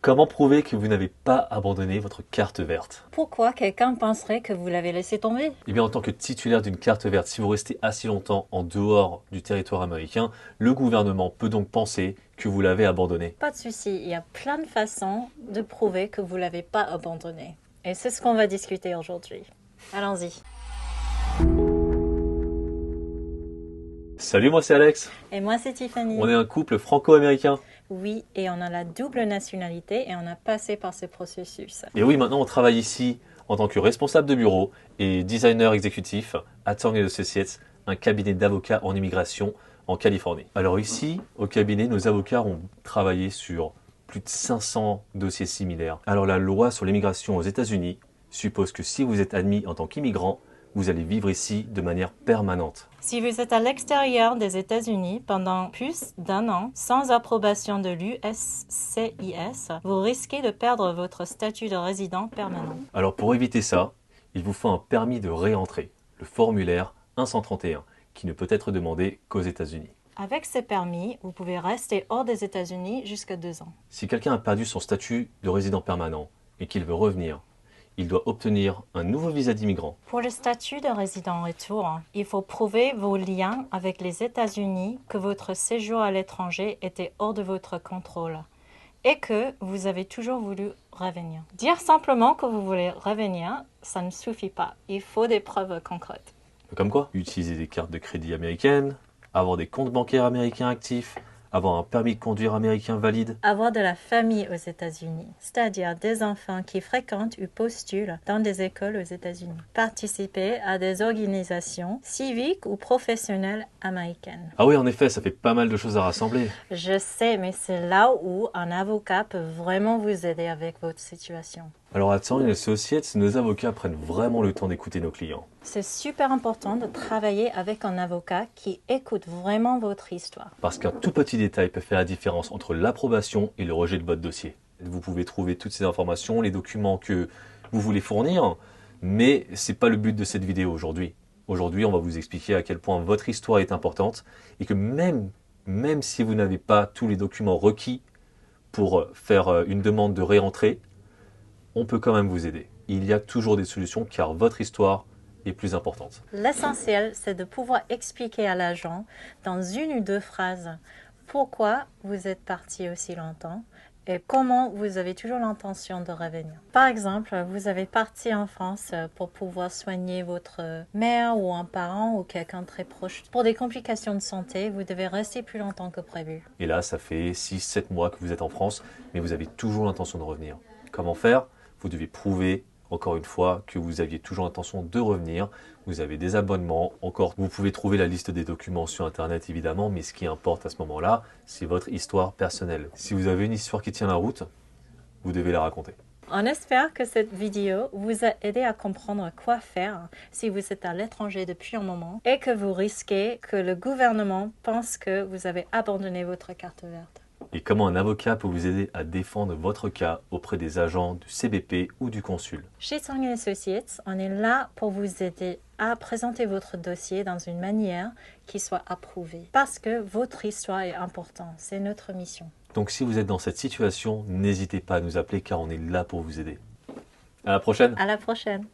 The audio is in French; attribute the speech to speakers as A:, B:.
A: Comment prouver que vous n'avez pas abandonné votre carte verte?
B: Pourquoi quelqu'un penserait que vous l'avez laissé tomber?
A: Eh bien, en tant que titulaire d'une carte verte, si vous restez assez longtemps en dehors du territoire américain, le gouvernement peut donc penser que vous l'avez abandonné.
B: Pas de souci, il y a plein de façons de prouver que vous ne l'avez pas abandonné. Et c'est ce qu'on va discuter aujourd'hui. Allons-y.
A: Salut, moi c'est Alex.
B: Et moi c'est Tiffany.
A: On est un couple franco-américain.
B: Oui, et on a la double nationalité et on a passé par ce processus.
A: Et oui, maintenant on travaille ici en tant que responsable de bureau et designer exécutif à Attorney Associates, un cabinet d'avocats en immigration en Californie. Alors ici, au cabinet, nos avocats ont travaillé sur plus de 500 dossiers similaires. Alors la loi sur l'immigration aux États-Unis suppose que si vous êtes admis en tant qu'immigrant, vous allez vivre ici de manière permanente.
B: Si vous êtes à l'extérieur des États-Unis pendant plus d'un an sans approbation de l'USCIS, vous risquez de perdre votre statut de résident permanent.
A: Alors pour éviter ça, il vous faut un permis de réentrée, le formulaire 1131, qui ne peut être demandé qu'aux États-Unis.
B: Avec ce permis, vous pouvez rester hors des États-Unis jusqu'à 2 ans.
A: Si quelqu'un a perdu son statut de résident permanent et qu'il veut revenir, il doit obtenir un nouveau visa d'immigrant.
B: Pour le statut de résident retour, il faut prouver vos liens avec les États-Unis, que votre séjour à l'étranger était hors de votre contrôle et que vous avez toujours voulu revenir. Dire simplement que vous voulez revenir, ça ne suffit pas. Il faut des preuves concrètes.
A: Comme quoi, utiliser des cartes de crédit américaines, avoir des comptes bancaires américains actifs, avoir un permis de conduire américain valide.
B: Avoir de la famille aux États-Unis, c'est-à-dire des enfants qui fréquentent ou postulent dans des écoles aux États-Unis. Participer à des organisations civiques ou professionnelles américaines.
A: Ah oui, en effet, ça fait pas mal de choses à rassembler.
B: Je sais, mais c'est là où un avocat peut vraiment vous aider avec votre situation.
A: Alors à Attorney Associates, nos avocats prennent vraiment le temps d'écouter nos clients.
B: C'est super important de travailler avec un avocat qui écoute vraiment votre histoire.
A: Parce qu'un tout petit détail peut faire la différence entre l'approbation et le rejet de votre dossier. Vous pouvez trouver toutes ces informations, les documents que vous voulez fournir, mais ce n'est pas le but de cette vidéo aujourd'hui. Aujourd'hui, on va vous expliquer à quel point votre histoire est importante et que même si vous n'avez pas tous les documents requis pour faire une demande de réentrée, on peut quand même vous aider. Il y a toujours des solutions car votre histoire est plus importante.
B: L'essentiel, c'est de pouvoir expliquer à l'agent dans une ou deux phrases pourquoi vous êtes parti aussi longtemps et comment vous avez toujours l'intention de revenir. Par exemple, vous avez parti en France pour pouvoir soigner votre mère ou un parent ou quelqu'un de très proche. Pour des complications de santé, vous devez rester plus longtemps que prévu.
A: Et là, ça fait 6-7 mois que vous êtes en France, mais vous avez toujours l'intention de revenir. Comment faire? Vous devez prouver, encore une fois, que vous aviez toujours l'intention de revenir. Vous avez des abonnements. Encore, vous pouvez trouver la liste des documents sur Internet, évidemment, mais ce qui importe à ce moment-là, c'est votre histoire personnelle. Si vous avez une histoire qui tient la route, vous devez la raconter.
B: On espère que cette vidéo vous a aidé à comprendre quoi faire si vous êtes à l'étranger depuis un moment et que vous risquez que le gouvernement pense que vous avez abandonné votre carte verte.
A: Et comment un avocat peut vous aider à défendre votre cas auprès des agents du CBP ou du consul.
B: Chez Attorney Associates, on est là pour vous aider à présenter votre dossier dans une manière qui soit approuvée. Parce que votre histoire est importante, c'est notre mission.
A: Donc si vous êtes dans cette situation, n'hésitez pas à nous appeler car on est là pour vous aider. À la prochaine!
B: À la prochaine!